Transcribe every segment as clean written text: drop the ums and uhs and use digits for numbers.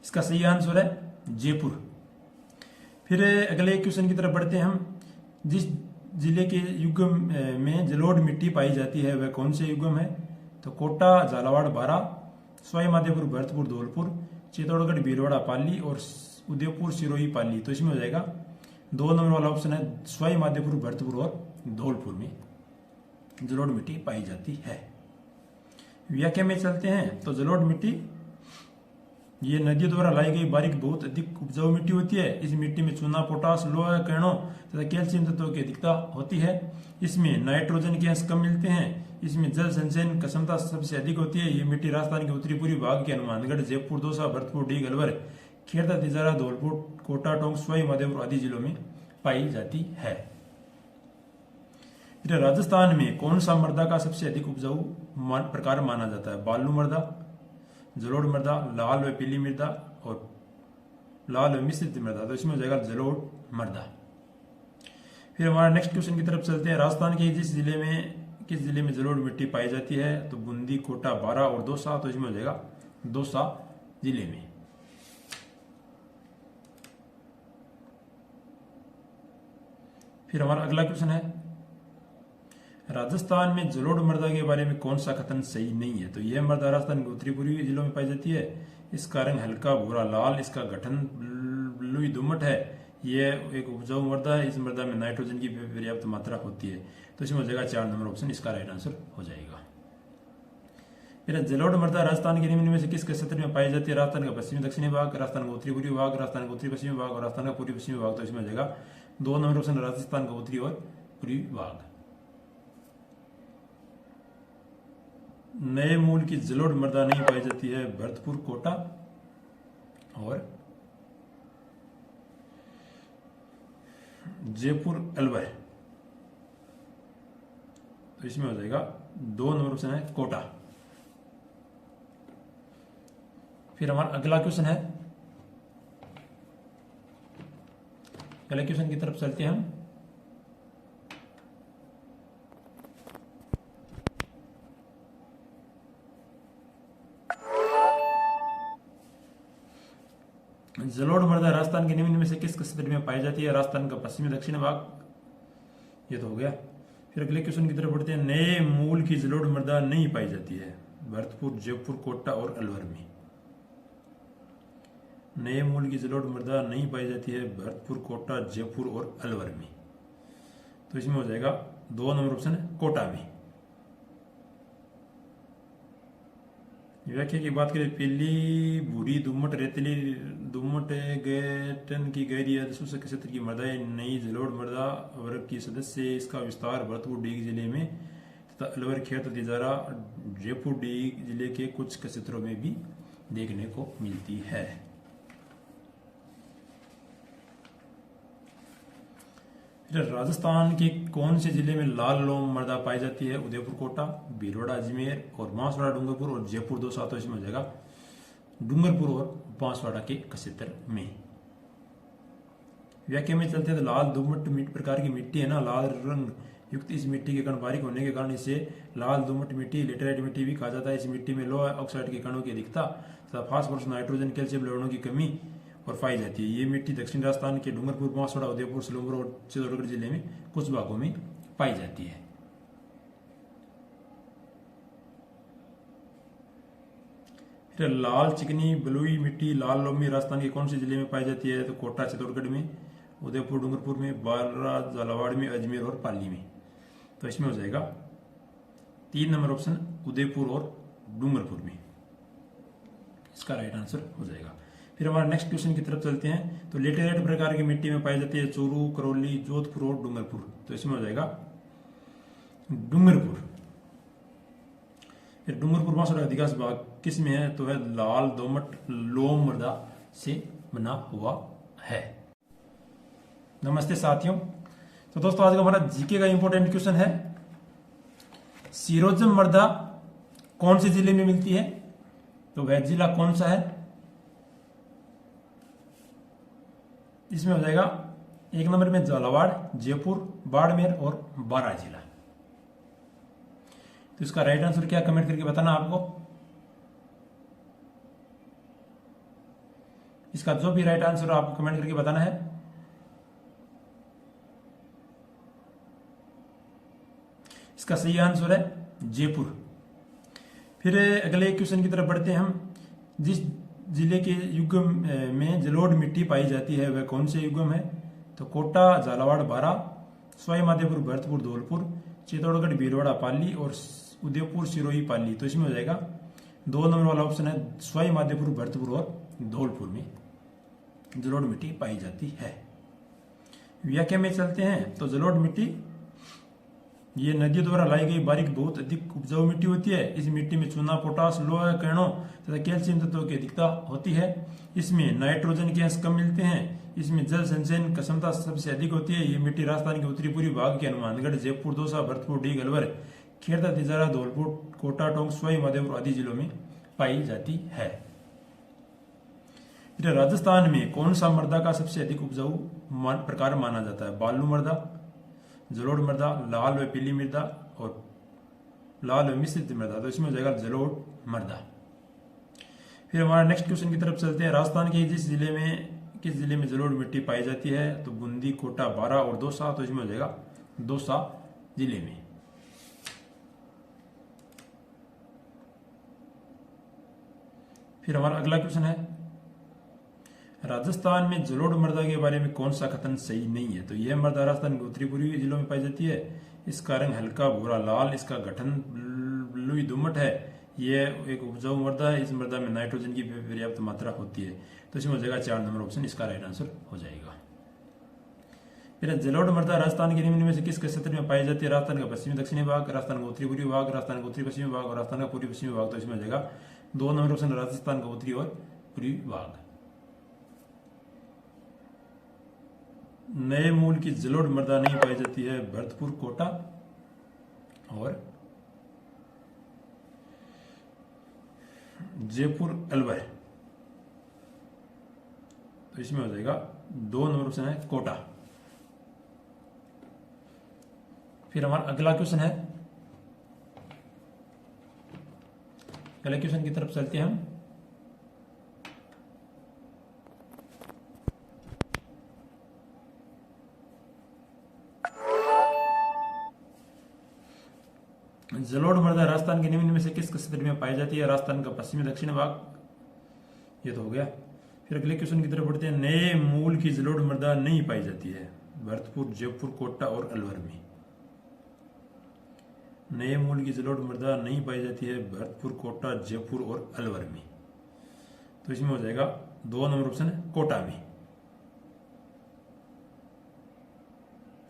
इसका सही आंसर है जयपुर। फिर अगले क्वेश्चन की तरफ बढ़ते हैं हम। जिस जिले के युगम में जलोढ़ मिट्टी पाई जाती है वह कौन से युगम है? तो कोटा, झालावाड़, बारा, सवाई माधोपुर, भरतपुर, धौलपुर, चित्तौड़गढ़, भीलवाड़ा, पाली और उदयपुर, सिरोही, पाली। तो इसमें हो जाएगा 2 नंबर वाला ऑप्शन है सवाई माधोपुर, भरतपुर और धौलपुर में जलोढ़ मिट्टी पाई जाती है। व्याख्या में चलते हैं तो जलोढ़ मिट्टी ये नदियों द्वारा लाई गई बारीक बहुत अधिक उपजाऊ मिट्टी होती है। इस मिट्टी में चूना, पोटास, लोहा, किरणों तथा कैल्शियम तत्वों की अधिकता होती है। इसमें नाइट्रोजन के अंश कम मिलते हैं। इसमें जल संचयन की क्षमता सबसे अधिक होती है। ये मिट्टी राजस्थान के उत्तरी पूर्वी भाग के हनुमानगढ़, जयपुर, दौसा, भरतपुर, डीग, अलवर, खेड़ा, तिजारा, धौलपुर, कोटा, टोंक, सवाई माधोपुर आदि जिलों में पाई जाती है। राजस्थान में कौन सा मृदा का सबसे अधिक उपजाऊ प्रकार माना जाता है? बालू मृदा, जलोढ़ मृदा, लाल व पीली मृदा और लाल व मिश्रित मृदा। तो इसमें हो जाएगा जलोढ़ मृदा। फिर हमारा नेक्स्ट क्वेश्चन की तरफ चलते हैं। राजस्थान के किस जिले में जलोढ़ मिट्टी पाई जाती है? तो बूंदी, कोटा, बारा और दौसा। तो इसमें हो जाएगा दौसा जिले में। फिर हमारा अगला क्वेश्चन है राजस्थान में जलोढ़ मृदा के बारे में कौन सा कथन सही नहीं है? तो यह मृदा राजस्थान के उत्तरी पूर्वी जिलों में पाई जाती है। इसका रंग हल्का भूरा लाल, इसका गठन बलुई दोमट है। यह एक उपजाऊ मृदा है। इस मृदा में नाइट्रोजन की पर्याप्त मात्रा होती है। तो इसमें हो जाएगा 4 नंबर ऑप्शन, इसका राइट आंसर हो जाएगा। फिर जलोढ़ मृदा राजस्थान के निम्न में से किस क्षेत्र में पाई जाती है? राजस्थान का पश्चिमी दक्षिणी भाग, राजस्थान का उत्तरी पूर्वी भाग, राजस्थान का उत्तरी पश्चिमी भाग और राजस्थान का पूर्वी पश्चिमी भाग। तो इसमें हो जाएगा 2 नंबर ऑप्शन, राजस्थान का उत्तरी और पूर्वी भाग। नए मूल की जलोढ़ मृदा नहीं पाई जाती है? भरतपुर, कोटा और जयपुर, अलवर। तो इसमें हो जाएगा 2 नंबर ऑप्शन है कोटा। फिर हमारा अगला क्वेश्चन है, अगले क्वेश्चन की तरफ चलते हैं हम। जलोढ़ मृदा राजस्थान के निम्न में से किस क्षेत्र में पाई जाती है? राजस्थान का पश्चिमी दक्षिण भाग। ये तो हो गया। फिर अगले क्वेश्चन की तरफ बढ़ते हैं। नए मूल की जलोढ़ मृदा नहीं पाई जाती है? भरतपुर, जयपुर, कोटा और अलवर में। नए मूल की जलोढ़ मृदा नहीं पाई जाती है भरतपुर, कोटा, जयपुर और अलवर में। तो इसमें हो जाएगा 2 नंबर ऑप्शन कोटा में। व्याख्या की बात करें, पीली, भूरी, दोमट, रेतीली, दोमट, गैटन की गहरी शुष्क क्षेत्र की मृदाएं नई जलोढ़ मृदा वर्ग की सदस्य है। इसका विस्तार भरतपुर डीग जिले में तथा अलवर, खेड़ा, तिजारा, जयपुर डीग जिले के कुछ क्षेत्रों में भी देखने को मिलती है। राजस्थान के कौन से जिले में लाल लोम मृदा पाई जाती है? उदयपुर, कोटा, भीलवाड़ा, अजमेर और बांसवाड़ा, डूंगरपुर और जयपुर, दौसा। तो इसमें हो जाएगा डूंगरपुर और बांसवाड़ा के क्षेत्र में। व्याख्या में चलते हैं तो लाल दोमट प्रकार की मिट्टी है ना, लाल रंग युक्त इस मिट्टी के कण बारीक होने के कारण इसे लाल दोमट मिट्टी, लेटेराइट मिट्टी भी कहा जाता है। इस मिट्टी में लोहा ऑक्साइड के कणों की अधिकता तथा फास्फोरस, नाइट्रोजन, कैल्शियम लवणों की कमी और पाई जाती है। ये मिट्टी दक्षिण राजस्थान के डूंगरपुर, बांसवाड़ा, उदयपुर, सिलंबर और चित्तौड़गढ़ जिले में कुछ भागों में पाई जाती है। फिर लाल चिकनी बलुई मिट्टी, लाल लोमी राजस्थान के कौन से जिले में पाई जाती है? तो कोटा, चित्तौड़गढ़ में, उदयपुर, डूंगरपुर में, बारा, झालावाड़ में, अजमेर और पाली में। तो इसमें हो जाएगा 3 नंबर ऑप्शन, उदयपुर और डूंगरपुर में, इसका राइट आंसर हो जाएगा। फिर हमारा नेक्स्ट क्वेश्चन की तरफ चलते हैं। तो लेटेराइट प्रकार की मिट्टी में पाई जाती है चूरू, करौली, जोधपुर और डूंगरपुर। तो इसमें हो जाएगा डूंगरपुर। फिर डूंगरपुर बांसवाड़ा अधिकांश भाग किस में है? तो है लाल दोमट लोम मृदा से बना हुआ है। नमस्ते साथियों। तो दोस्तों आज का हमारा जीके का इंपॉर्टेंट क्वेश्चन है, सिरोजम मृदा कौन से जिले में मिलती है? तो वह जिला कौन सा है? इसमें हो जाएगा 1 नंबर में झालावाड़, जयपुर, बाड़मेर और बारा जिला। तो इसका राइट आंसर क्या, कमेंट करके बताना आपको। इसका जो भी राइट आंसर आपको कमेंट करके बताना है। इसका सही आंसर है जयपुर। फिर अगले क्वेश्चन की तरफ बढ़ते हैं हम। जिस जिले के युग्म में जलोढ़ मिट्टी पाई जाती है वह कौन से युग्म है? तो कोटा, झालावाड़, बारा, सवाई माधोपुर, भरतपुर, धौलपुर, चित्तौड़गढ़, भीलवाड़ा, पाली और उदयपुर, सिरोही, पाली। तो इसमें हो जाएगा 2 नंबर वाला ऑप्शन है सवाई माधोपुर, भरतपुर और धौलपुर में जलोढ़ मिट्टी पाई जाती है। व्याख्या में चलते हैं तो जलोढ़ मिट्टी ये नदियों द्वारा लाई गई बारीक बहुत अधिक उपजाऊ मिट्टी होती है। इस मिट्टी में चूना, पोटास, लोहा, किरणों तथा कैल्शियम तत्वों की अधिकता होती है। इसमें नाइट्रोजन के अंश कम मिलते हैं। इसमें जल संचयन क्षमता सबसे अधिक होती है। ये मिट्टी राजस्थान के उत्तरी पूर्वी भाग के हनुमानगढ़, जयपुर, दौसा, भरतपुर, डीग, अलवर, खेड़ता, तिजारा, धौलपुर, कोटा, टोंक, सवाई माधोपुर आदि जिलों में पाई जाती है। फिर राजस्थान में कौन सा मृदा का सबसे अधिक उपजाऊ प्रकार माना जाता है? बालू मृदा, जलोढ़ मृदा, लाल व पीली मृदा और लाल व मिश्रित मृदा। तो इसमें हो जाएगा जलोढ़ मृदा। फिर हमारा नेक्स्ट क्वेश्चन की तरफ चलते हैं। राजस्थान के किस जिले में जलोढ़ मिट्टी पाई जाती है? तो बूंदी, कोटा, बारा और दौसा। तो इसमें हो जाएगा दौसा जिले में। फिर हमारा अगला क्वेश्चन है राजस्थान में जलोढ़ मृदा के बारे में कौन सा कथन सही नहीं है? तो यह मृदा राजस्थान के उत्तरी पूर्वी जिलों में पाई जाती है। इसका रंग हल्का भूरा लाल, इसका गठन बलुई दोमट है। यह एक उपजाऊ मृदा है। इस मृदा में नाइट्रोजन की पर्याप्त मात्रा होती है। तो इसमें हो जाएगा 4 नंबर ऑप्शन, इसका राइट आंसर हो जाएगा। फिर जलोढ़ मृदा राजस्थान के निम्न में से किस क्षेत्र में पाई जाती है? राजस्थान का पश्चिमी दक्षिणी भाग, राजस्थान का उत्तरी पूर्वी भाग, राजस्थान का उत्तरी पश्चिमी भाग और राजस्थान का पूर्वी पश्चिमी भाग। तो इसमें हो जाएगा 2 नंबर ऑप्शन, राजस्थान का उत्तरी और पूर्वी भाग। नए मूल की जलोढ़ मृदा नहीं पाई जाती है? भरतपुर, कोटा और जयपुर, अलवर। तो इसमें हो जाएगा 2 नंबर ऑप्शन है कोटा। फिर हमारा अगला क्वेश्चन है, अगले क्वेश्चन की तरफ चलते हैं हम। जलोढ़ मृदा राजस्थान के निम्न में से किस क्षेत्र में पाई जाती है? राजस्थान का पश्चिमी दक्षिण भाग, ये तो हो गया। फिर अगले क्वेश्चन की तरफ बढ़ते हैं। नए मूल की जलोढ़ मृदा नहीं पाई जाती है? भरतपुर, जयपुर, कोटा और अलवर में। नए मूल की जलोढ़ मृदा नहीं पाई जाती है भरतपुर, कोटा, जयपुर और अलवर में। तो इसमें हो जाएगा 2 नंबर ऑप्शन है कोटा में।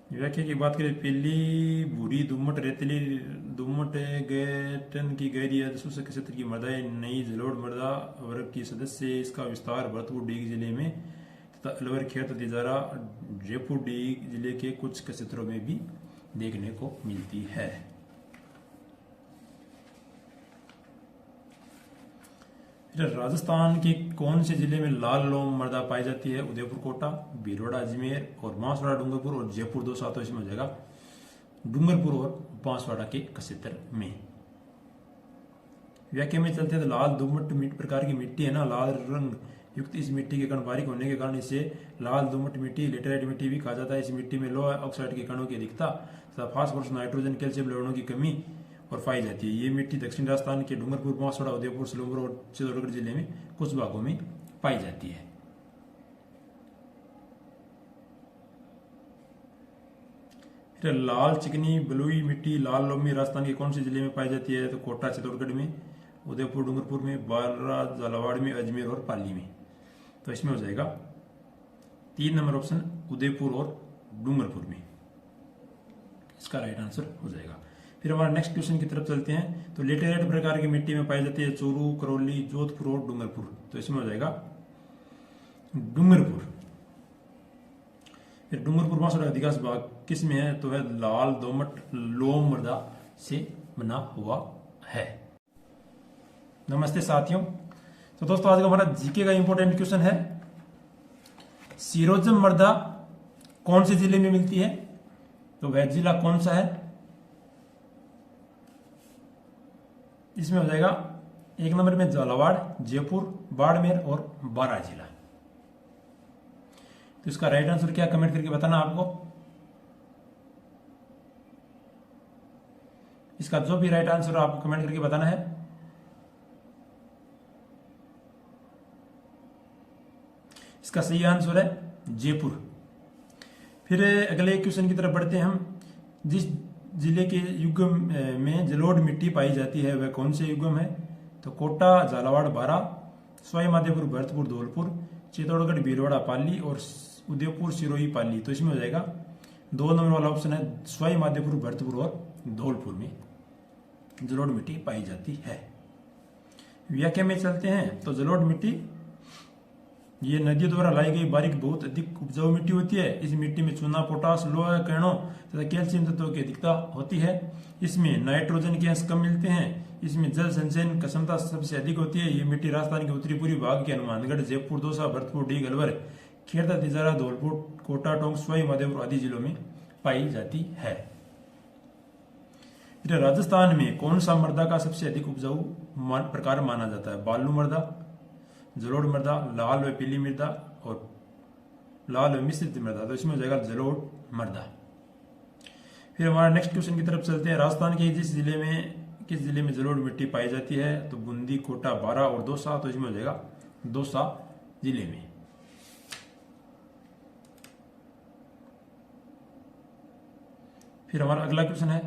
व्याख्या की बात करें, पीली, भूरी, दोमट, रेतीली, दोमट गैटन की गहरी शुष्क क्षेत्र की मृदा नई जलोढ़ मृदा वर्ग की सदस्य है। इसका विस्तार भरतपुर डीग जिले में तथा अलवर, खेत, तिजारा, जयपुर डीग जिले के कुछ क्षेत्रों में भी देखने को मिलती है। राजस्थान के कौन से जिले में लाल लोम मृदा पाई जाती है? उदयपुर, कोटा, भीलवाड़ा, अजमेर और बांसवाड़ा, डूंगरपुर और जयपुर, दौसा। तो इसमें हो जाएगा डूंगरपुर और बांसवाड़ा के क्षेत्र में। व्याख्या में चलते हैं तो लाल दोमट प्रकार की मिट्टी है ना, लाल रंग युक्त इस मिट्टी के कण बारीक होने के कारण इसे लाल दोमट मिट्टी, लेटेराइट मिट्टी भी कहा जाता है। इस मिट्टी में लोहा ऑक्साइड के कणों की अधिकता तथा फास्फोरस, नाइट्रोजन, कैल्शियम लवणों की कमी और पाई जाती है। ये मिट्टी दक्षिण राजस्थान के डूंगरपुर, बांसवाड़ा, उदयपुर, सिलंबर और चित्तौड़गढ़ जिले में कुछ भागों में पाई जाती है। फिर लाल चिकनी बलुई मिट्टी, लाल लोमी राजस्थान के कौन से जिले में पाई जाती है? तो कोटा, चित्तौड़गढ़ में, उदयपुर, डूंगरपुर में, बारा, झालावाड़ में, अजमेर और पाली में। तो इसमें हो जाएगा 3 नंबर ऑप्शन, उदयपुर और डूंगरपुर में, इसका राइट आंसर हो जाएगा। फिर हमारा नेक्स्ट क्वेश्चन की तरफ चलते हैं। तो लेटेराइट प्रकार की मिट्टी में पाई जाती है चूरू, करौली, जोधपुर और डूंगरपुर। तो इसमें हो जाएगा डूंगरपुर। फिर डूंगरपुर बांसवाड़ा अधिकांश भाग किस में है? तो है लाल दोमट लोम मृदा से बना हुआ है। नमस्ते साथियों। तो दोस्तों आज का हमारा जीके का इंपॉर्टेंट क्वेश्चन है, सीरोजम मृदा कौन से जिले में मिलती है? तो वह जिला कौन सा है? इसमें हो जाएगा 1 नंबर में झालावाड़, जयपुर, बाड़मेर और बारा जिला। तो इसका राइट आंसर क्या, कमेंट करके बताना आपको। इसका जो भी राइट आंसर आपको कमेंट करके बताना है। इसका सही आंसर है जयपुर। फिर अगले क्वेश्चन की तरफ बढ़ते हैं हम। जिस जिले के युग्म में जलोढ़ मिट्टी पाई जाती है वह कौन से युग्म है? तो कोटा, झालावाड़, बारा, सवाई माधोपुर, भरतपुर, धौलपुर, चित्तौड़गढ़, भीलवाड़ा, पाली और उदयपुर, सिरोही, पाली। तो इसमें हो जाएगा 2 नंबर वाला ऑप्शन है, सवाई माधोपुर, भरतपुर और धौलपुर में जलोढ़ मिट्टी पाई जाती है। व्याख्या में चलते हैं। तो जलोढ़ मिट्टी ये नदियों द्वारा लाई गई बारीक बहुत अधिक उपजाऊ मिट्टी होती है। इस मिट्टी में चूना, पोटास, लोहा, किरणों तथा कैल्शियम तत्वों की अधिकता होती है। इसमें नाइट्रोजन के अंश कम मिलते हैं। इसमें जल संचयन की क्षमता सबसे अधिक होती है। ये मिट्टी राजस्थान के उत्तरी पूर्वी भाग के हनुमानगढ़, जयपुर, दौसा, भरतपुर, डीग, अलवर, खेड़ा, तिजारा, धौलपुर, कोटा, टोंक, सवाई माधोपुर आदि जिलों में पाई जाती है। राजस्थान में कौन सा मृदा का सबसे अधिक उपजाऊ प्रकार माना जाता है? बालू मृदा, जलोढ़ मृदा, लाल व पीली मृदा और लाल व मिश्रित मृदा। तो इसमें हो जाएगा जलोढ़ मृदा। फिर हमारा नेक्स्ट क्वेश्चन की तरफ चलते हैं। राजस्थान के किस जिले में जलोढ़ मिट्टी पाई जाती है? तो बूंदी, कोटा, बारा और दौसा। तो इसमें हो जाएगा दौसा जिले में। फिर हमारा अगला क्वेश्चन है,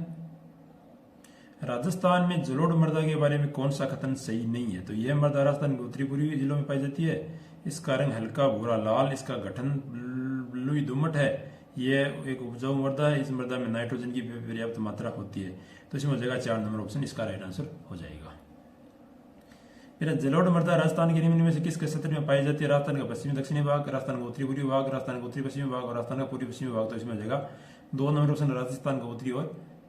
राजस्थान में जलोढ़ मृदा के बारे में कौन सा कथन सही नहीं है? तो यह मृदा राजस्थान के उत्तरी पूर्वी जिलों में पाई जाती है। इसका रंग हल्का भूरा लाल, इसका गठन बलुई दोमट है। यह एक उपजाऊ मृदा है। इस मृदा में नाइट्रोजन की पर्याप्त मात्रा होती है। तो इसमें हो जाएगा 4 नंबर ऑप्शन, इसका राइट आंसर हो जाएगा। फिर जलोढ़ मृदा राजस्थान के निम्न में से किस क्षेत्र में पाई जाती है? राजस्थान का पश्चिमी दक्षिणी भाग, राजस्थान का उत्तरी पूर्वी भाग, राजस्थान का उत्तरी पश्चिमी भाग और राजस्थान का पूर्वी पश्चिमी भाग। तो इसमें हो जाएगा 2 नंबर ऑप्शन, राजस्थान का उत्तरी और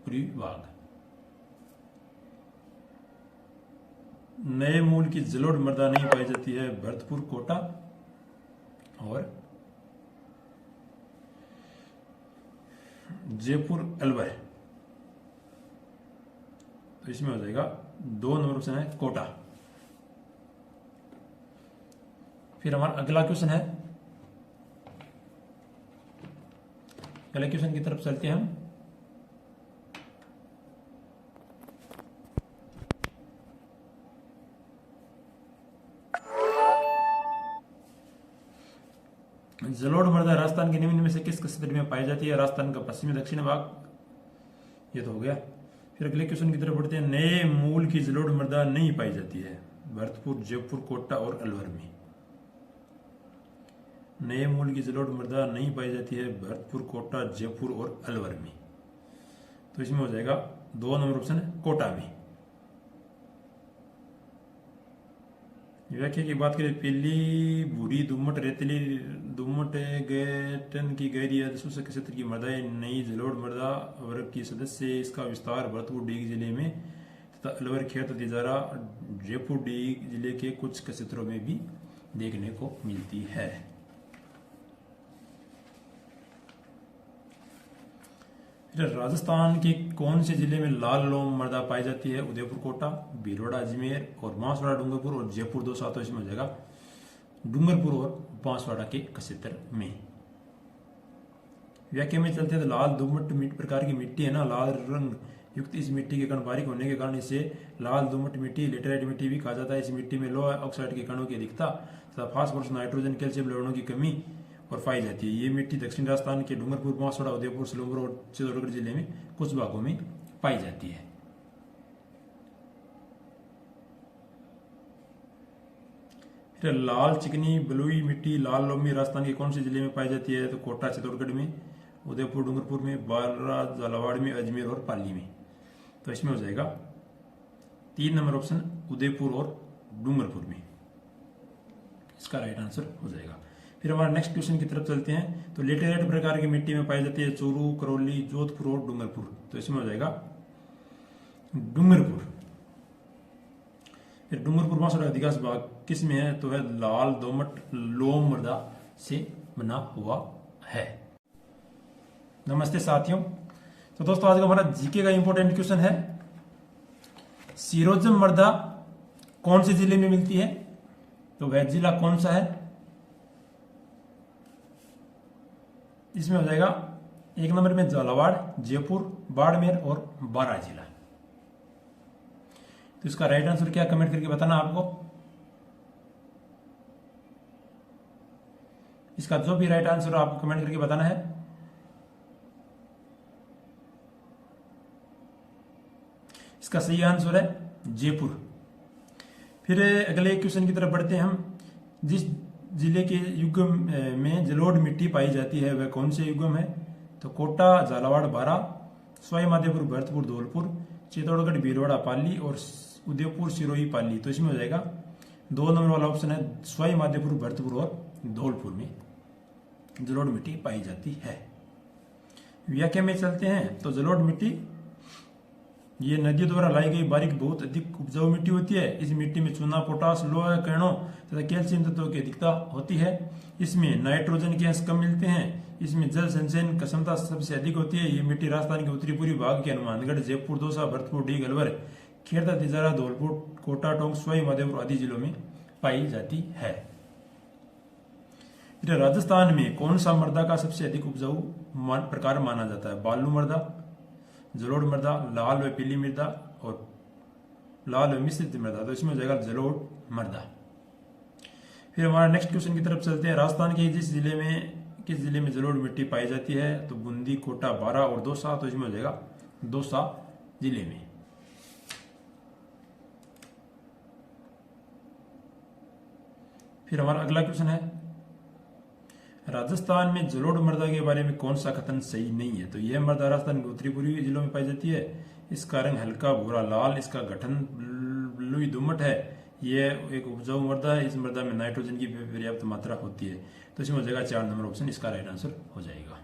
पूर्वी भाग। नए मूल की जलोढ़ मृदा नहीं पाई जाती है? भरतपुर, कोटा और जयपुर, अलवर। तो इसमें हो जाएगा 2 नंबर ऑप्शन है कोटा। फिर हमारा अगला क्वेश्चन है, अगले क्वेश्चन की तरफ चलते हैं हम। जलोढ़ मृदा राजस्थान के निम्न में से किस क्षेत्र में पाई जाती है? राजस्थान का पश्चिमी दक्षिण भाग। ये तो हो गया। फिर अगले क्वेश्चन की तरफ बढ़ते हैं। नए मूल की जलोढ़ मृदा नहीं पाई जाती है? भरतपुर, जयपुर, कोटा और अलवर में। नए मूल की जलोढ़ मृदा नहीं पाई जाती है भरतपुर, कोटा, जयपुर और अलवर में। तो इसमें हो जाएगा 2 नंबर ऑप्शन कोटा में। व्याख्या की बात करें, पीली, भूरी, दुम्मट, रेतीली, दुम्मट गैटन की गहरी शुष्क क्षेत्र की मृदाएं नई जलोढ़ मृदा वर्ग की सदस्य है। इसका विस्तार भरतपुर डीग जिले में तथा अलवर, खेत, तिजारा, जयपुर डीग जिले के कुछ क्षेत्रों में भी देखने को मिलती है। राजस्थान के कौन से जिले में लाल लोम मृदा पाई जाती है? उदयपुर, कोटा, भीलवाड़ा, अजमेर और बांसवाड़ा, डूंगरपुर और जयपुर, दौसा। तो इसमें हो जाएगा डूंगरपुर और बांसवाड़ा के क्षेत्र में। व्याख्या में चलते हैं तो लाल दोमट प्रकार की मिट्टी है ना, लाल रंग युक्त इस मिट्टी के कण बारीक होने के कारण इसे लाल दोमट मिट्टी, लेटेराइट मिट्टी भी कहा जाता है। इस मिट्टी में लोहा ऑक्साइड के कणों की अधिकता तथा फास्फोरस, नाइट्रोजन, कैल्शियम लवणों की कमी और पाई जाती है। ये मिट्टी दक्षिण राजस्थान के डूंगरपुर, बांसवाड़ा, उदयपुर, सिलंबर और चित्तौड़गढ़ जिले में कुछ भागों में पाई जाती है। फिर लाल चिकनी बलुई मिट्टी, लाल लोमी राजस्थान के कौन से जिले में पाई जाती है? तो कोटा, चित्तौड़गढ़ में, उदयपुर, डूंगरपुर में, बारा, झालावाड़ में, अजमेर और पाली में। तो इसमें हो जाएगा 3 नंबर ऑप्शन, उदयपुर और डूंगरपुर में, इसका राइट आंसर हो जाएगा। फिर हमारा नेक्स्ट क्वेश्चन की तरफ चलते हैं। तो लेटेराइट प्रकार की मिट्टी में पाई जाती है चूरू, करौली, जोधपुर और डूंगरपुर। तो इसमें हो जाएगा डूंगरपुर। फिर डूंगरपुर बांसवाड़ा अधिकांश भाग किस में है? तो है लाल दोमट लोम मृदा से बना हुआ है। नमस्ते साथियों। तो दोस्तों आज का हमारा जीके का इंपॉर्टेंट क्वेश्चन है, सिरोजम मृदा कौन से जिले में मिलती है? तो वह जिला कौन सा है? इसमें हो जाएगा 1 नंबर में झालावाड़, जयपुर, बाड़मेर और बारां जिला। तो इसका राइट आंसर क्या कमेंट करके बताना आपको। इसका जो भी राइट आंसर आपको कमेंट करके बताना है। इसका सही आंसर है जयपुर। फिर अगले क्वेश्चन की तरफ बढ़ते हैं हम। जिस जिले के युग्म में जलोढ़ मिट्टी पाई जाती है वह कौन से युग्म है? तो कोटा, झालावाड़, बारां, सवाई माधोपुर, भरतपुर, धौलपुर, चित्तौड़गढ़, भीलवाड़ा, पाली और उदयपुर, सिरोही, पाली। तो इसमें हो जाएगा 2 नंबर वाला ऑप्शन है सवाई माधोपुर, भरतपुर और धौलपुर में जलोढ़ मिट्टी पाई जाती है। व्याख्या में चलते हैं तो जलोढ़ मिट्टी ये नदियों द्वारा लाई गई बारीक बहुत अधिक उपजाऊ मिट्टी होती है। इस मिट्टी में चूना, पोटास, लोहा, किरणों तथा कैल्शियम तत्वों की अधिकता होती है। इसमें नाइट्रोजन के अंश कम मिलते हैं। इसमें जल संचयन क्षमता सबसे अधिक होती है। ये मिट्टी राजस्थान के उत्तरी पूर्वी भाग के हनुमानगढ़, जयपुर, दौसा, भरतपुर, डीग, अलवर, खेड़ता, तिजारा, धौलपुर, कोटा, टोंक, सवाई माधोपुर आदि जिलों में पाई जाती है। फिर राजस्थान में कौन सा मृदा का सबसे अधिक उपजाऊ प्रकार माना जाता है? बालू मृदा, जलोढ़ मृदा, लाल व पीली मृदा और लाल व मिश्रित मृदा। तो इसमें हो जाएगा जलोढ़ मृदा। फिर हमारा नेक्स्ट क्वेश्चन की तरफ चलते हैं। राजस्थान के किस जिले में जलोढ़ मिट्टी पाई जाती है? तो बूंदी, कोटा, बारां और दौसा। तो इसमें हो जाएगा दौसा जिले में। फिर हमारा अगला क्वेश्चन है राजस्थान में जलोढ़ मृदा के बारे में कौन सा कथन सही नहीं है? तो यह मृदा राजस्थान के उत्तरी पूर्वी जिलों में पाई जाती है। इसका रंग हल्का भूरा लाल, इसका गठन बलुई दोमट है। यह एक उपजाऊ मृदा है। इस मृदा में नाइट्रोजन की पर्याप्त मात्रा होती है। तो इसमें हो जाएगा 4 नंबर ऑप्शन, इसका राइट आंसर हो जाएगा।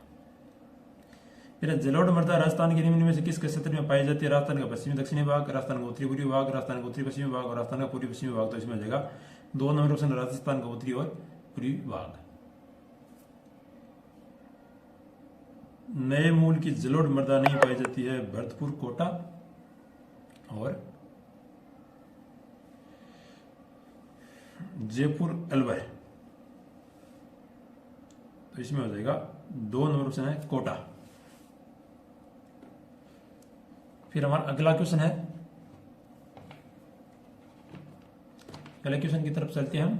फिर जलोढ़ मृदा राजस्थान के निम्न में से किस क्षेत्र में पाई जाती है? राजस्थान का पश्चिमी दक्षिणी भाग, राजस्थान का उत्तरी पूर्वी भाग, राजस्थान का उत्तरी पश्चिमी भाग और राजस्थान का पूर्वी पश्चिमी भाग। तो इसमें हो जाएगा 2 नंबर ऑप्शन, राजस्थान का उत्तरी और पूर्वी भाग। नए मूल की जलोढ़ मृदा नहीं पाई जाती है? भरतपुर, कोटा और जयपुर, अलवर। तो इसमें हो जाएगा 2 नंबर ऑप्शन है कोटा। फिर हमारा अगला क्वेश्चन है, अगले क्वेश्चन की तरफ चलते हैं हम।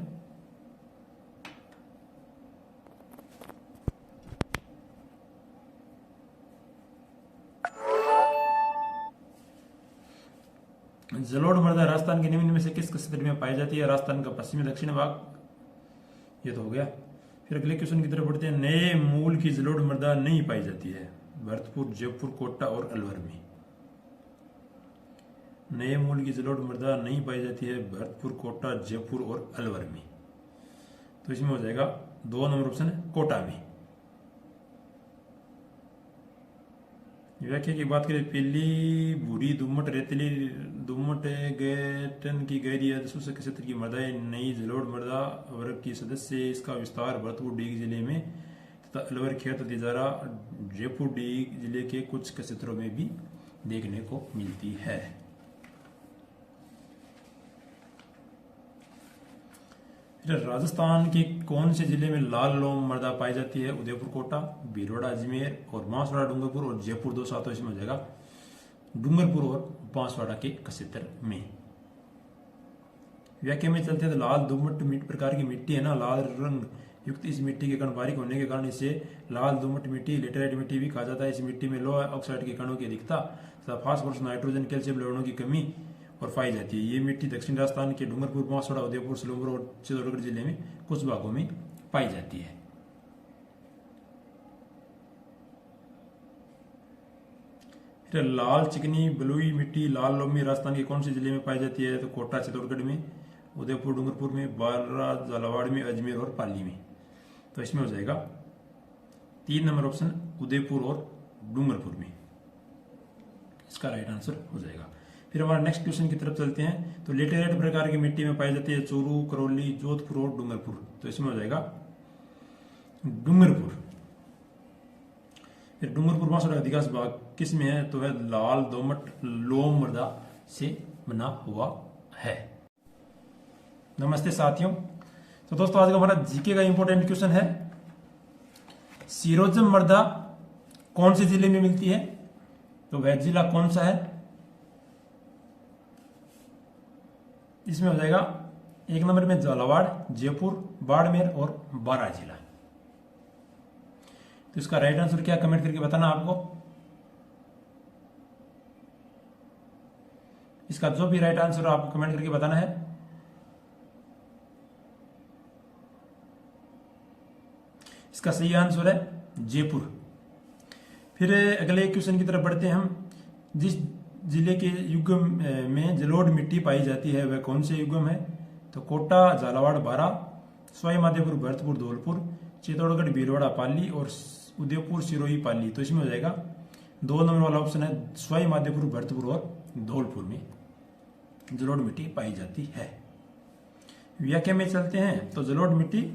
जलोढ़ मृदा राजस्थान के निम्न में से किस क्षेत्र में पाई जाती है? राजस्थान का पश्चिमी दक्षिण भाग, ये तो हो गया। फिर अगले क्वेश्चन की तरफ बढ़ते हैं। नए मूल की जलोढ़ मृदा नहीं पाई जाती है? भरतपुर, जयपुर, कोटा और अलवर में। नए मूल की जलोढ़ मृदा नहीं पाई जाती है भरतपुर, कोटा, जयपुर और अलवर में। तो इसमें हो जाएगा 2 नंबर ऑप्शन है कोटा में। व्याख्या की बात करें, पीली, भूरी, दोमट, रेतीली, दोमट गैटन की गहरी शुष्क क्षेत्र की मृदा नई जलोढ़ मृदा वर्ग की सदस्य। इसका विस्तार भरतपुर, डीग जिले में तथा अलवर, खेत, तिजारा, जयपुर, डीग जिले के कुछ क्षेत्रों में भी देखने को मिलती है। राजस्थान के कौन से जिले में लाल लोम मृदा पाई जाती है? उदयपुर, कोटा, भीलवाड़ा, अजमेर और बांसवाड़ा, डूंगरपुर और जयपुर, दौसा। तो इसमें हो जाएगा डूंगरपुर और बांसवाड़ा के क्षेत्र में। व्याख्या में चलते हैं तो लाल दोमट प्रकार की मिट्टी है ना, लाल रंग युक्त इस मिट्टी के कण बारीक होने के कारण इसे लाल दोमट मिट्टी, लेटेराइट मिट्टी भी कहा जाता है। इस मिट्टी में लोहा ऑक्साइड के कणों की अधिकता तथा फास्फोरस, नाइट्रोजन, कैल्शियम लवणों की कमी और पाई जाती है। ये मिट्टी दक्षिण राजस्थान के डूंगरपुर, बांसवाड़ा, उदयपुर, सिलंबर और चित्तौड़गढ़ जिले में कुछ भागों में पाई जाती है। फिर लाल चिकनी बलुई मिट्टी, लाल लोमी राजस्थान के कौन से जिले में पाई जाती है? तो कोटा, चित्तौड़गढ़ में, उदयपुर, डूंगरपुर में, बारां, झालावाड़ में, अजमेर और पाली में। तो इसमें हो जाएगा 3 नंबर ऑप्शन, उदयपुर और डूंगरपुर में, इसका राइट आंसर हो जाएगा। फिर हमारा नेक्स्ट क्वेश्चन की तरफ चलते हैं। तो लेटेराइट प्रकार की मिट्टी में पाई जाती है चूरू, करौली, जोधपुर और डूंगरपुर। तो इसमें हो जाएगा डूंगरपुर। फिर डूंगरपुर बांसवाड़ा का अधिकांश भाग किस में है? तो है लाल दोमट लोम मृदा से बना हुआ है। नमस्ते साथियों। तो दोस्तों आज का हमारा जीके का इंपॉर्टेंट क्वेश्चन है, सिरोजम मृदा कौन से जिले में मिलती है? तो वह जिला कौन सा है? इसमें हो जाएगा 1 नंबर में झालावाड़, जयपुर, बाड़मेर और बारां जिला। तो इसका राइट आंसर क्या, कमेंट करके बताना आपको। इसका जो भी राइट आंसर आपको कमेंट करके बताना है। इसका सही आंसर है जयपुर। फिर अगले क्वेश्चन की तरफ बढ़ते हैं हम। जिस जिले के युग्म में जलोढ़ मिट्टी पाई जाती है वह कौन से युग्म है? तो कोटा, झालावाड़, बारां, सवाई माधोपुर, भरतपुर, धौलपुर, चित्तौड़गढ़, भीलवाड़ा, पाली और उदयपुर, सिरोही, पाली। तो इसमें हो जाएगा 2 नंबर वाला ऑप्शन है, सवाई माधोपुर, भरतपुर और धौलपुर में जलोढ़ मिट्टी पाई जाती है। व्याख्या में चलते हैं। तो जलोढ़ मिट्टी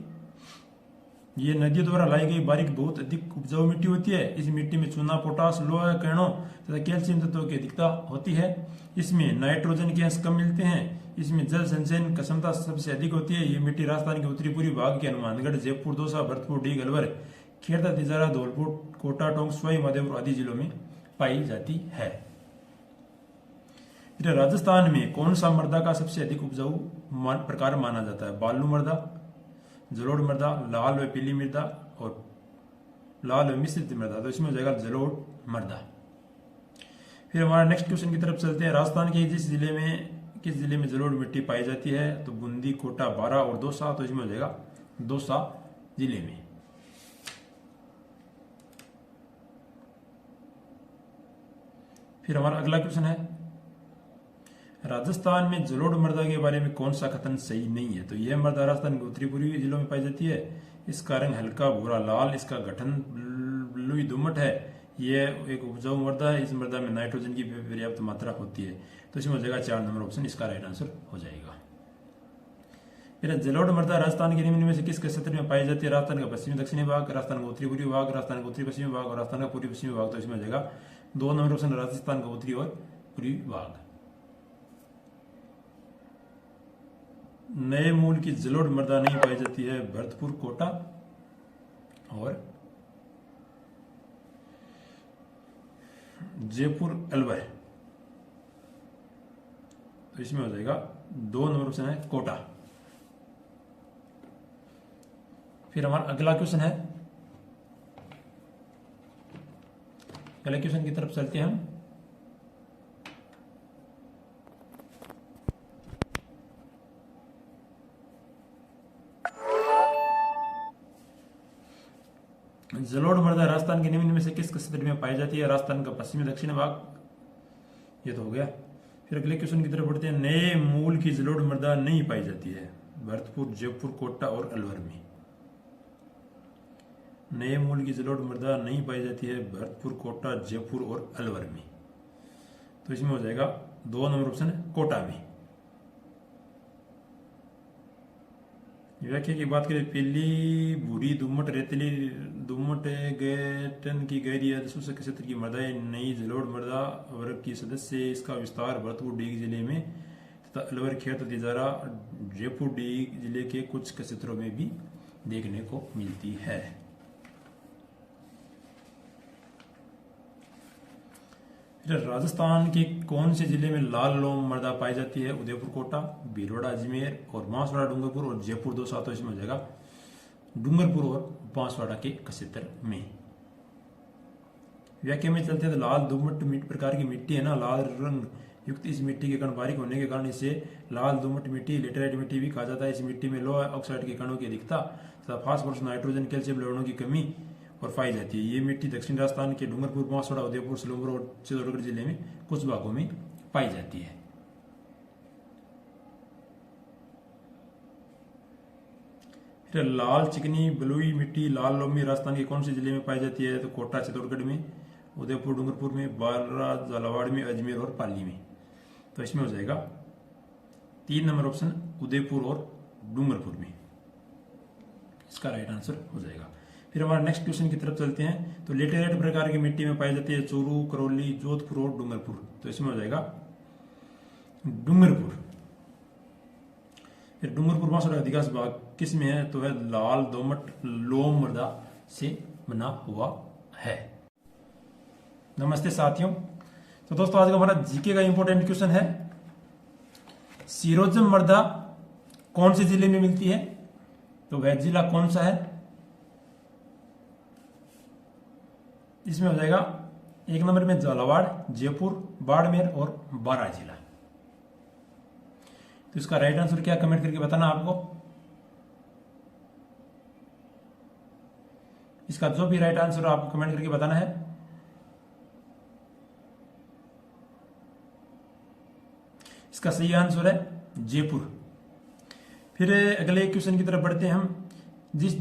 ये नदियों द्वारा लाई गई बारीक बहुत अधिक उपजाऊ मिट्टी होती है। इस मिट्टी में चूना, पोटास, लोहा, किरणों तथा कैल्शियम तत्वों की अधिकता होती है। इसमें नाइट्रोजन के अंश कम मिलते हैं। इसमें जल संचयन की क्षमता सबसे अधिक होती है। ये मिट्टी राजस्थान के उत्तरी पूर्वी भाग के हनुमानगढ़, जयपुर, दौसा, भरतपुर, डीग, अलवर, खेड़ा, तिजारा, धौलपुर, कोटा, टोंक, सवाई माधोपुर आदि जिलों में पाई जाती है। राजस्थान में कौन सा मृदा का सबसे अधिक उपजाऊ प्रकार माना जाता है? बालू मृदा, जलोढ़ मृदा, लाल व पीली मृदा और लाल व मिश्रित मृदा। तो इसमें हो जाएगा जलोढ़ मृदा। फिर हमारा नेक्स्ट क्वेश्चन की तरफ चलते हैं। राजस्थान के किस जिले में जलोढ़ मिट्टी पाई जाती है? तो बूंदी, कोटा, बारां और दौसा। तो इसमें हो जाएगा दौसा जिले में। फिर हमारा अगला क्वेश्चन है, राजस्थान में जलोढ़ मृदा के बारे में कौन सा कथन सही नहीं है? तो यह मृदा राजस्थान के उत्तरी पूर्वी जिलों में पाई जाती है। इसका रंग हल्का भूरा लाल, इसका गठन बलुई दोमट है। यह एक उपजाऊ मृदा है। इस मृदा में नाइट्रोजन की पर्याप्त मात्रा होती है। तो इसमें हो जाएगा 4 नंबर ऑप्शन, इसका राइट आंसर हो जाएगा। फिर जलोढ़ मृदा राजस्थान के निम्न में से किस क्षेत्र में पाई जाती है? राजस्थान का पश्चिमी दक्षिणी भाग, राजस्थान का उत्तरी पूर्वी भाग, राजस्थान का उत्तरी पश्चिमी भाग और राजस्थान का पूर्वी पश्चिमी भाग। तो इसमें हो जाएगा 2 नंबर ऑप्शन, राजस्थान का उत्तरी और पूर्वी भाग। नए मूल की जलोढ़ मृदा नहीं पाई जाती है? भरतपुर, कोटा और जयपुर, अलवर। तो इसमें हो जाएगा 2 नंबर ऑप्शन है कोटा। फिर हमारा अगला क्वेश्चन है, अगले क्वेश्चन की तरफ चलते हैं हम। जलोढ़ मृदा राजस्थान के निम्न में से किस क्षेत्र में पाई जाती है? राजस्थान का पश्चिमी दक्षिणी भाग। ये तो हो गया। फिर अगले क्वेश्चन की तरफ बढ़ते हैं। नए मूल की जलोढ़ मृदा नहीं पाई जाती है? भरतपुर, जयपुर, कोटा और अलवर में। नए मूल की जलोढ़ मृदा नहीं पाई जाती है भरतपुर, कोटा, जयपुर और अलवर में। तो इसमें हो जाएगा 2 नंबर ऑप्शन कोटा में। व्याख्या की बात करें, पीली, भूरी, दोमट, रेतीली, दोमट, गैटन की गहरी शुष्क क्षेत्र की मृदाएं नई जलोढ़ मृदा वर्ग की सदस्य है। इसका विस्तार भरतपुर डीग जिले में तथा अलवर, खेड़ा, तिजारा, जयपुर डीग जिले के कुछ क्षेत्रों में भी देखने को मिलती है। राजस्थान के कौन से जिले में लाल लोम मृदा पाई जाती है? उदयपुर, कोटा, भीलवाड़ा, अजमेर और बांसवाड़ा, डूंगरपुर और जयपुर, दौसा। तो इसमें हो जाएगा डूंगरपुर और बांसवाड़ा के क्षेत्र में। व्याख्या में चलते हैं तो लाल दोमट प्रकार की मिट्टी है ना, लाल रंग युक्त इस मिट्टी के कण बारीक होने के कारण इसे लाल दोमट मिट्टी, लेटेराइट मिट्टी भी कहा जाता है। इस मिट्टी में लोहा ऑक्साइड के कणों की अधिकता तथा फास्फोरस, नाइट्रोजन, कैल्शियम लवणों की कमी और पाई जाती है। ये मिट्टी दक्षिण राजस्थान के डूंगरपुर, बांसवाड़ा, उदयपुर, सिलंबर और चित्तौड़गढ़ जिले में कुछ भागों में पाई जाती है। फिर लाल चिकनी बलुई मिट्टी, लाल लोमी राजस्थान के कौन से जिले में पाई जाती है? तो कोटा, चित्तौड़गढ़ में, उदयपुर, डूंगरपुर में, बारां, झालावाड़ में, अजमेर और पाली में। तो इसमें हो जाएगा 3 नंबर ऑप्शन, उदयपुर और डूंगरपुर में, इसका राइट आंसर हो जाएगा। फिर हमारा नेक्स्ट क्वेश्चन की तरफ चलते हैं। तो लेटेराइट प्रकार की मिट्टी में पाई जाती है चूरू, करौली, जोधपुर और डूंगरपुर। तो इसमें हो जाएगा डूंगरपुर। फिर डूंगरपुर बांसवाड़ा अधिकांश भाग किस में है? तो है लाल दोमट लोम मृदा से बना हुआ है। नमस्ते साथियों। तो दोस्तों आज का हमारा जीके का इंपॉर्टेंट क्वेश्चन है, सिरोजम मृदा कौन से जिले में मिलती है? तो वह जिला कौन सा है? इसमें हो जाएगा 1 नंबर में झालावाड़, जयपुर, बाड़मेर और बारां जिला। तो इसका राइट आंसर क्या कमेंट करके बताना आपको। इसका जो भी राइट आंसर आपको कमेंट करके बताना है। इसका सही आंसर है जयपुर। फिर अगले क्वेश्चन की तरफ बढ़ते हैं हम। जिस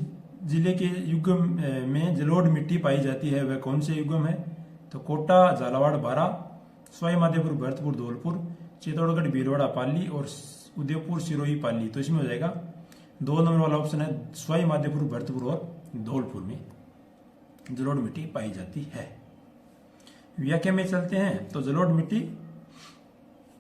जिले के युग्म में जलोढ़ मिट्टी पाई जाती है वह कौन से युग्म है? तो कोटा, झालावाड़, बारां, सवाई माधोपुर, भरतपुर, धौलपुर, चित्तौड़गढ़, भीलवाड़ा, पाली और उदयपुर, सिरोही, पाली। तो इसमें हो जाएगा 2 नंबर वाला ऑप्शन है, सवाई माधोपुर, भरतपुर और धौलपुर में जलोढ़ मिट्टी पाई जाती है। व्याख्या में चलते हैं। तो जलोढ़ मिट्टी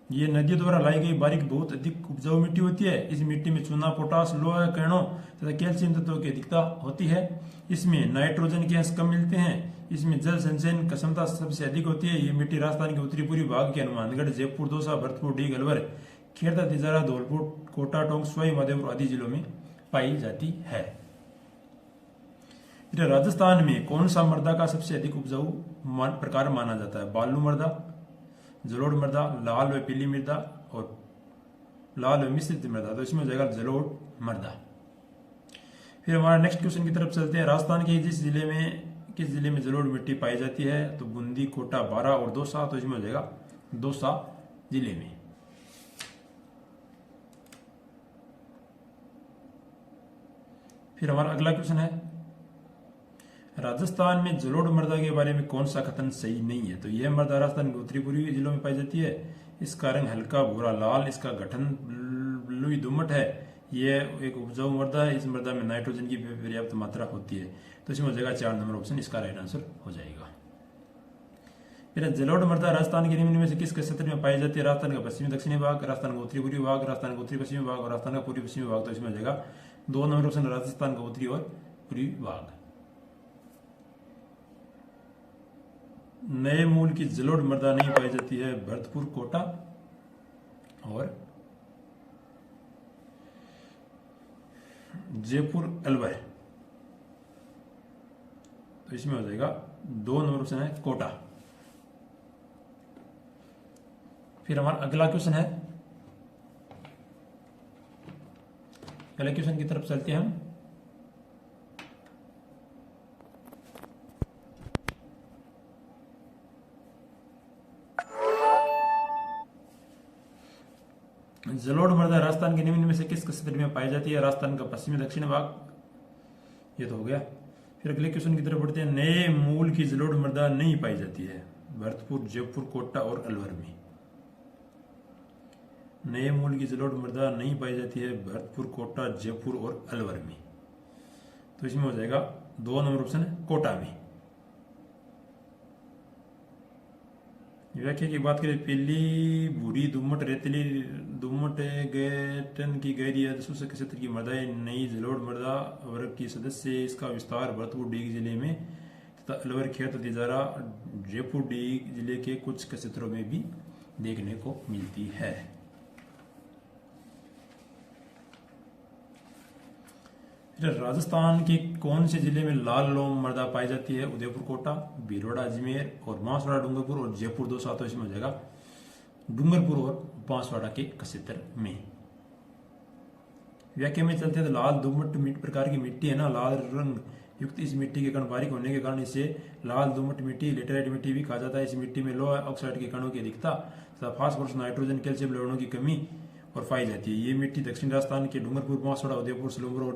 ये नदियों द्वारा लाई गई बारीक बहुत अधिक उपजाऊ मिट्टी होती है। इस मिट्टी में चूना, पोटास, लोहा, किरणों तथा कैल्शियम तत्वों की अधिकता होती है। इसमें नाइट्रोजन के अंश कम मिलते हैं। इसमें जल संचयन क्षमता सबसे अधिक होती है। ये मिट्टी राजस्थान के उत्तरी पूर्वी भाग के हनुमानगढ़, जयपुर, दौसा, भरतपुर, डीग, अलवर, खेड़ता, तिजारा, धौलपुर, कोटा, टोंक, सवाई माधोपुर आदि जिलों में पाई जाती है। राजस्थान में कौन सा मृदा का सबसे अधिक उपजाऊ प्रकार माना जाता है? बालू मृदा, जलोढ़ मृदा, लाल व पीली मृदा और लाल व मिश्रित मृदा। तो इसमें हो जाएगा जलोढ़ मृदा। फिर हमारा नेक्स्ट क्वेश्चन की तरफ चलते हैं। राजस्थान के किस जिले में जलोढ़ मिट्टी पाई जाती है? तो बूंदी, कोटा, बारां और दौसा। तो इसमें हो जाएगा दौसा जिले में। फिर हमारा अगला क्वेश्चन है, राजस्थान में जलोढ़ मृदा के बारे में कौन सा कथन सही नहीं है? तो यह मृदा राजस्थान के उत्तरी पूर्वी जिलों में पाई जाती है। इसका रंग हल्का भूरा लाल, इसका गठन बलुई दोमट है। यह एक उपजाऊ मृदा है। इस मृदा में नाइट्रोजन की पर्याप्त मात्रा होती है। तो इसमें हो जाएगा 4 नंबर ऑप्शन, इसका राइट आंसर हो जाएगा। फिर जलोढ़ मृदा राजस्थान के निम्न में से किस क्षेत्र में पाई जाती है? राजस्थान का पश्चिमी दक्षिणी भाग, राजस्थान का उत्तरी पूर्वी भाग, राजस्थान का उत्तरी पश्चिमी भाग और राजस्थान का पूर्वी पश्चिमी भाग। तो इसमें हो जाएगा 2 नंबर ऑप्शन, राजस्थान का उत्तरी और पूर्वी भाग। नए मूल की जलोढ़ मृदा नहीं पाई जाती है? भरतपुर, कोटा और जयपुर, अलवर। तो इसमें हो जाएगा 2 नंबर ऑप्शन है कोटा। फिर हमारा अगला क्वेश्चन है, अगले क्वेश्चन की तरफ चलते हैं हम। जलोढ़ मृदा राजस्थान के निम्न में से किस क्षेत्र में पाई जाती है? राजस्थान का पश्चिमी दक्षिण भाग। ये तो हो गया। फिर अगले क्वेश्चन की तरफ बढ़ते हैं। नए मूल की जलोढ़ मृदा नहीं पाई जाती है? भरतपुर, जयपुर, कोटा और अलवर में। नए मूल की जलोढ़ मृदा नहीं पाई जाती है भरतपुर, कोटा, जयपुर और अलवर में। तो इसमें हो जाएगा 2 नंबर ऑप्शन है कोटा में। व्याख्या की बात करें, पीली, भूरी, दोमट, रेतीली, दोमट गैटन की गहरी शुष्क क्षेत्र की मृदा नई जलोढ़ मृदा वर्ग की सदस्य है। इसका विस्तार भरतपुर, डीग जिले में तथा अलवर, खेड़ता, तिजारा, जयपुर, डीग जिले के कुछ क्षेत्रों में भी देखने को मिलती है। राजस्थान के कौन से जिले में लाल लोम मृदा पाई जाती है? उदयपुर, कोटा, भीलवाड़ा, अजमेर और बांसवाड़ा, डूंगरपुर और जयपुर, दौसा। तो इसमें हो जाएगा डूंगरपुर और बांसवाड़ा के क्षेत्र में। व्याख्या में चलते हैं। तो लाल दोमट प्रकार की मिट्टी है ना, लाल रंग युक्त इस मिट्टी के कण बारीक होने के कारण इसे लाल दोमट मिट्टी, लेटेराइट मिट्टी भी कहा जाता है। इस मिट्टी में लोहा ऑक्साइड के कणों की अधिकता तथा फास्फोरस, नाइट्रोजन, कैल्शियम लवणों की कमी और पाई जाती है। ये मिट्टी दक्षिण राजस्थान के डूंगरपुर, बांसवाड़ा, उदयपुर, सिलोंगर और